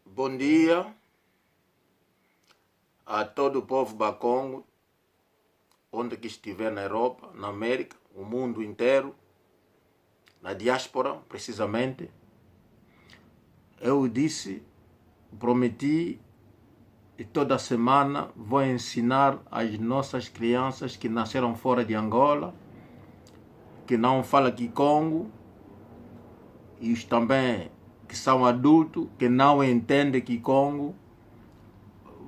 Bom dia a todo o povo do Congo, onde que estiver na Europa, na América, o mundo inteiro, na diáspora, precisamente. Eu disse, prometi, e toda semana vou ensinar as nossas crianças que nasceram fora de Angola, que não falam Kikongo, e os também que são adultos, que não entendem Kikongo.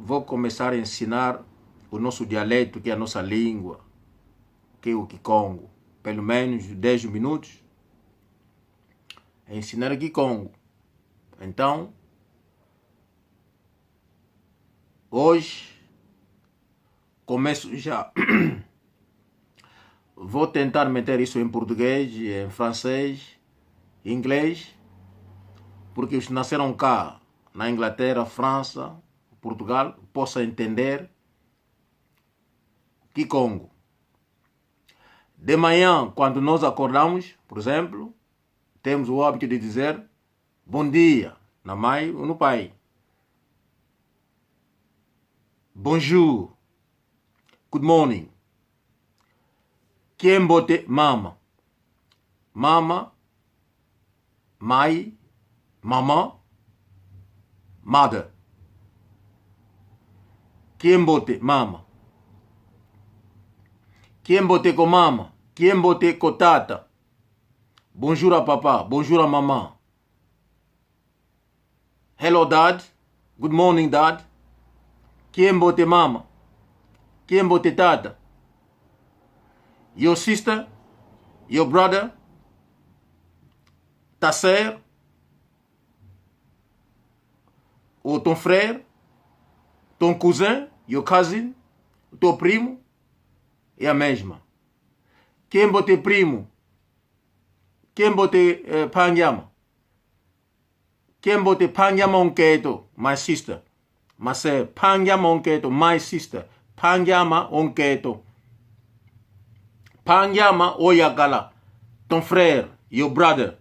Vou começar a ensinar o nosso dialeto, que é a nossa língua, que é o Kikongo. Pelo menos 10 minutos. Ensinar Kikongo. Então, hoje, começo já. Vou tentar meter isso em português, em francês, inglês, porque os que nasceram cá, na Inglaterra, França, Portugal, possam entender Kikongo. De manhã, quando nós acordamos, por exemplo, temos o hábito de dizer bom dia, na mãe ou no pai. Bonjour, good morning. Kiembote mama. Mama, mãe, mamã, mother. Kiembote mama. Kiembote com mama. Kiembote com tata. Bonjour a papa. Bonjour a maman. Hello dad. Good morning dad. Kiembote mama. Kiembote tata. Your sister. Your brother. Ta sœur. Ou ton frère. Ton cousin. Your cousin. Teu primo. É a mesma. Quem bote primo? Quem bote pangyama? Quem bote pangyama onketo? My sister. Mas é pangyama onketo, my sister. Pangyama onketo. Pangyama oyakala. Ton frère, your brother.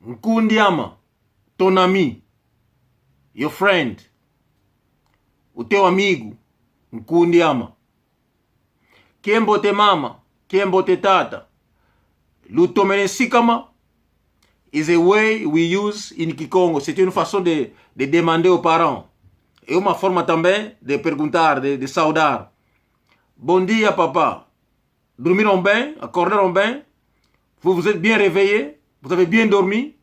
Nkundiama, ton ami, your friend. O teu amigo, Nkundiama. Quem bote mama, quem bote tata. Lutomenesikama is a way we use in Kikongo. C'est une façon de demander aux parents. É uma forma também de perguntar, de saudar. Bom dia, papa. Dormiram bem? Acordaram bem? Vous vous êtes bien réveillés? Vous avez bien dormi?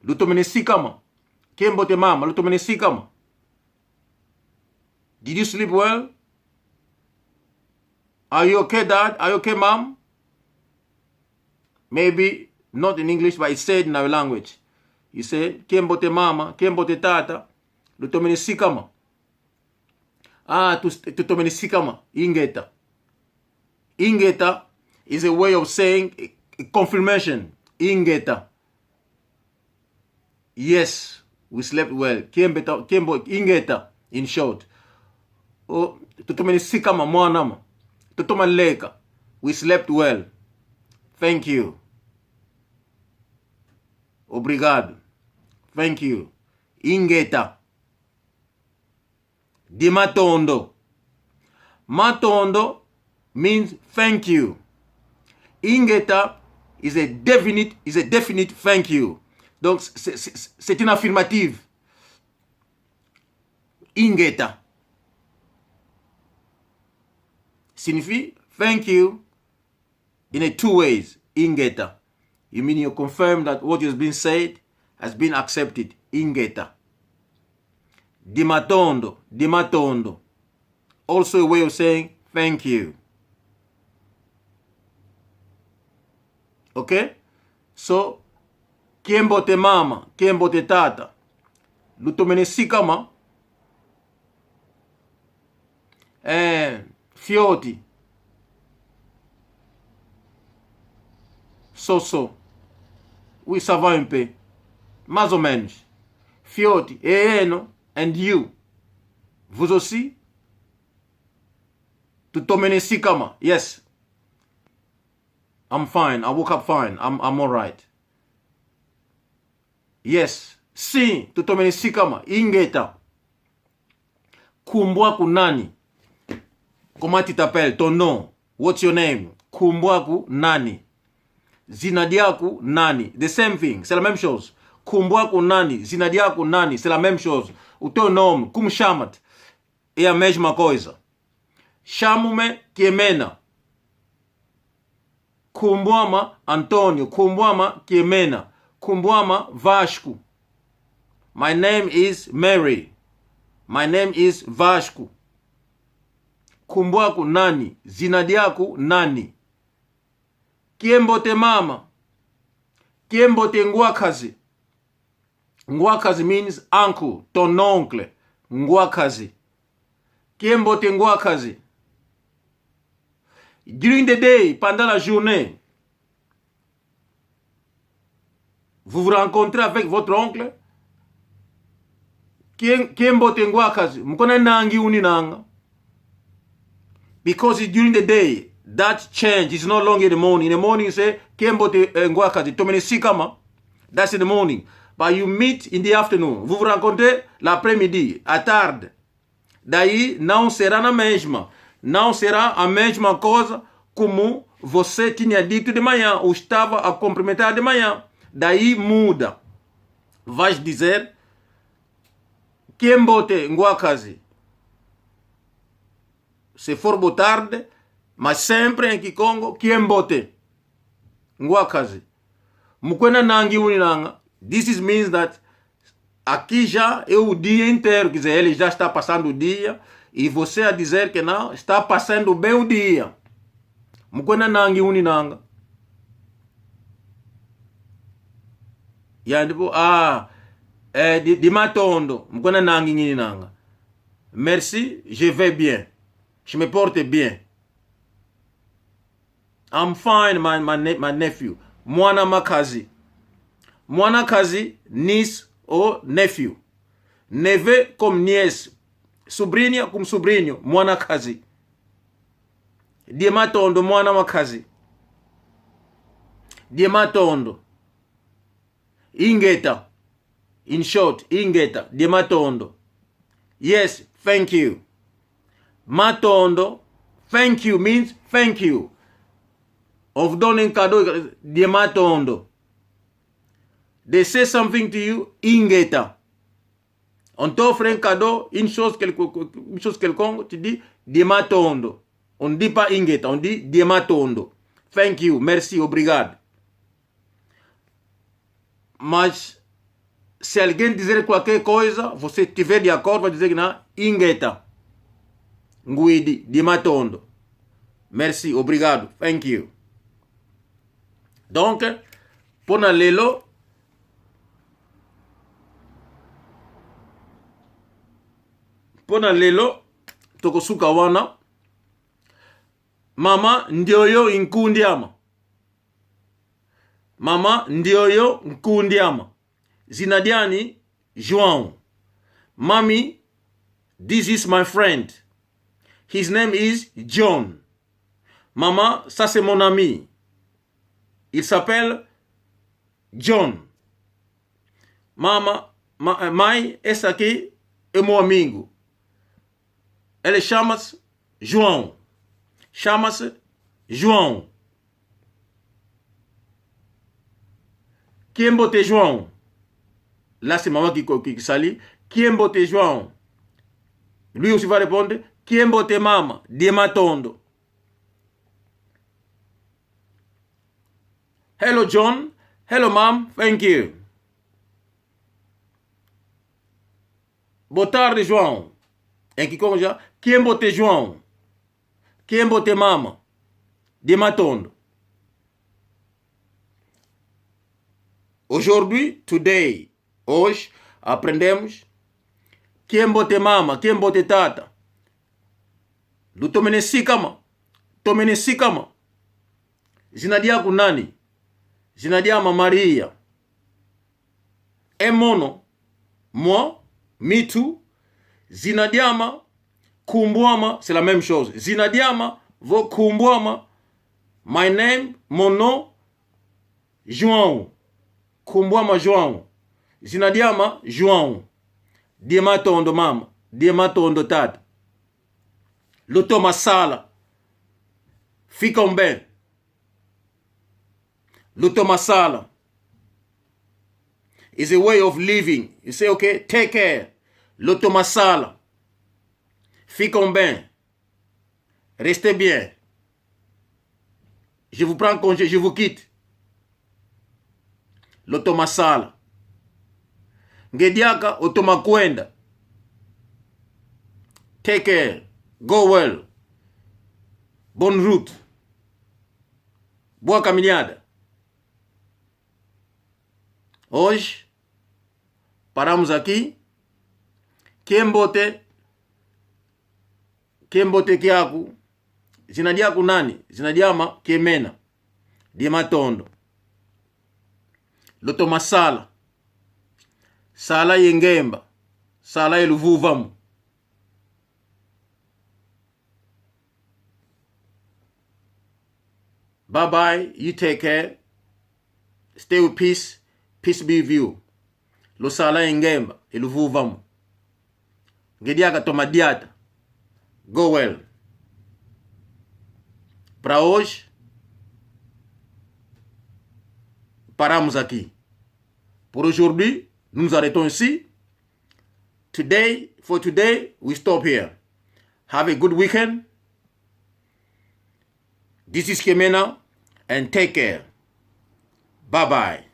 Lutomenesikama. Quem bote mama, lutomenesikama. Did you sleep well? Are you okay, dad? Are you okay, mom? Maybe not in English, but it's said in our language. You say, quem bote mama, quem bote tata, tu tomenesikama. Ah, tu tomenesikama, ingeta. Ingeta is a way of saying a confirmation. Ingeta. Yes, we slept well. Ingeta, in short. Oh, tutomenesikama mwanama. Tutomaleka. We slept well. Thank you. Obrigado. Thank you. Ingeta. Di matondo. Matondo means thank you. Ingeta is a definite thank you. Donc c'est une affirmative. Ingeta signifie thank you in a two ways. Ingeta. You mean you confirm that what has been said has been accepted. Ingeta. Dimatondo. Dimatondo. Also a way of saying thank you. Okay? So, quem bote mama, quem bote tata, lutomenesikama, fioti, so. Oui, ça va un peu. Mais ou menos. Fioti, eno, and you. Vous aussi? Tutomenesikama, yes. I'm fine. I woke up fine. I'm all right. Yes. Si tutomeni kama ingeta. Kumbwaku nani? Comment tu t'appelles? Ton nom? What's your name? Kumbwaku nani? Zinadiaku nani? The same thing. C'est la même chose. Kumbwaku nani? Zinadiaku nani? C'est la même chose. O teu nome? Como chama-te? É a mesma coisa. Chamo-me Kiemena. Kumbwama Antônio. Kumbwama Kiemena. Kumbwama Vasco. My name is Mary. My name is Vasco. Kumbwaku nani? Zinadiaku nani? Kiembote mama. Kiembote ngwakazi. Ngwakazi means uncle, ton oncle. Ngwakazi. Kiembote ngwakazi. During the day, pendant la journée, vous vous rencontrez avec votre oncle. Kiembote ngwakazi. Mkona nangi uni nanga. Because it's during the day. That change is no longer in the morning. In the morning you say, Kiembote ngwakazi. Tomene sikama. That's in the morning. But you meet in the afternoon. Vous vous rencontrez l'après-midi, à tarde. Daí não será na mesma. Não será a mesma coisa como você tinha dito de manhã, ou estava a cumprimentar de manhã. Daí muda. Vais dizer, Kiembote ngwakazi. Se for boa tarde, mas sempre em Kikongo, Kiembote ngwakazi. Mukwena nangi uninanga. This means that aqui já é o dia inteiro, quer dizer, ele já está passando o dia e você a dizer que não, está passando bem o dia. Mukwena nangi uninanga. Ya ndipo di matondo, mukwena nangi uninanga. Merci, je vais bien. Je me porte bien. I'm fine, my nephew. Mwana makazi. Mwana kazi, niece ou nephew. Neve comme nièce. Sobrinha como sobrinho. Mwana kazi. Diematondo, mwana makazi. Diematondo. Ingeta. In short, ingeta. Diematondo. Yes, thank you. Matondo. Thank you means thank you. Of doning kado. Diematondo. They say something to you, ingeta. On t'offre un cadeau, une chose quelconque, tu dis diematondo. On ne dit pas ingeta, on dit diematondo. Thank you, merci, obrigado. Mas se alguém dizer qualquer coisa, você estiver de acordo, vai dizer que não, ingeta. Nguidi, diematondo. Merci, obrigado, thank you. Donc, pona lelo, pona lelo tokosuka wana mama ndioyo inkundiama. Mama ndioyo nkundiama. Zinadiani João. Mami, this is my friend. His name is John. Mama, ça c'est mon ami. Il s'appelle John. Mama, mãe, esse aqui é meu amigo. Ele chama-se João. Chama-se João. Kiembote João. Là, c'est maman qui salit. Kiembote João. Lui aussi va répondre. Kiembote mama. Diematondo. Hello, John. Hello, mom. Thank you. Boa tarde, João. Em Kikongo já. Kiembote João. Kiembote mama. Diematondo. Aujourd'hui, today, hoje, aprendemos Kiembote mama, Kiembote tata. Lutomene sikama. Tomene sikama. Zinadiaku nani? Zinadiama Maria. Emono. Moi. Me too. Zinadiama. Kumbwama. C'est la même chose. Zinadiama. Vo kumbwama. My name, mon nom, João. Kumbwama João. Zinadiama João. Diamatondo mama. Diamatondo tata. Luto masala. Fica bem. Luto masala is a way of living. You say, okay, take care. Luto masala. Fica bem. Restez bien. Je vous prends congé, je vous quitte. Luto masala. Ngediaka otomakwenda. Take care. Go well. Bonne route. Boa caminhada. Hoje, paramos aqui. Kembote kiaku. Zinadiaku nani? Zinadiama Kemena. Diamatondo. Luto masala. Sala yengemba. Sala yeluvuvamu. Bye-bye. You take care. Stay with peace. Peace be with you. Lo sala yengemba. Yeluvuvamu. Ngediaka tomadiata. Go well. Para hoje, paramos aqui. Pour aujourd'hui, nous nous arrêtons ici. For today, we stop here. Have a good weekend. This is Kemena, and take care. Bye-bye.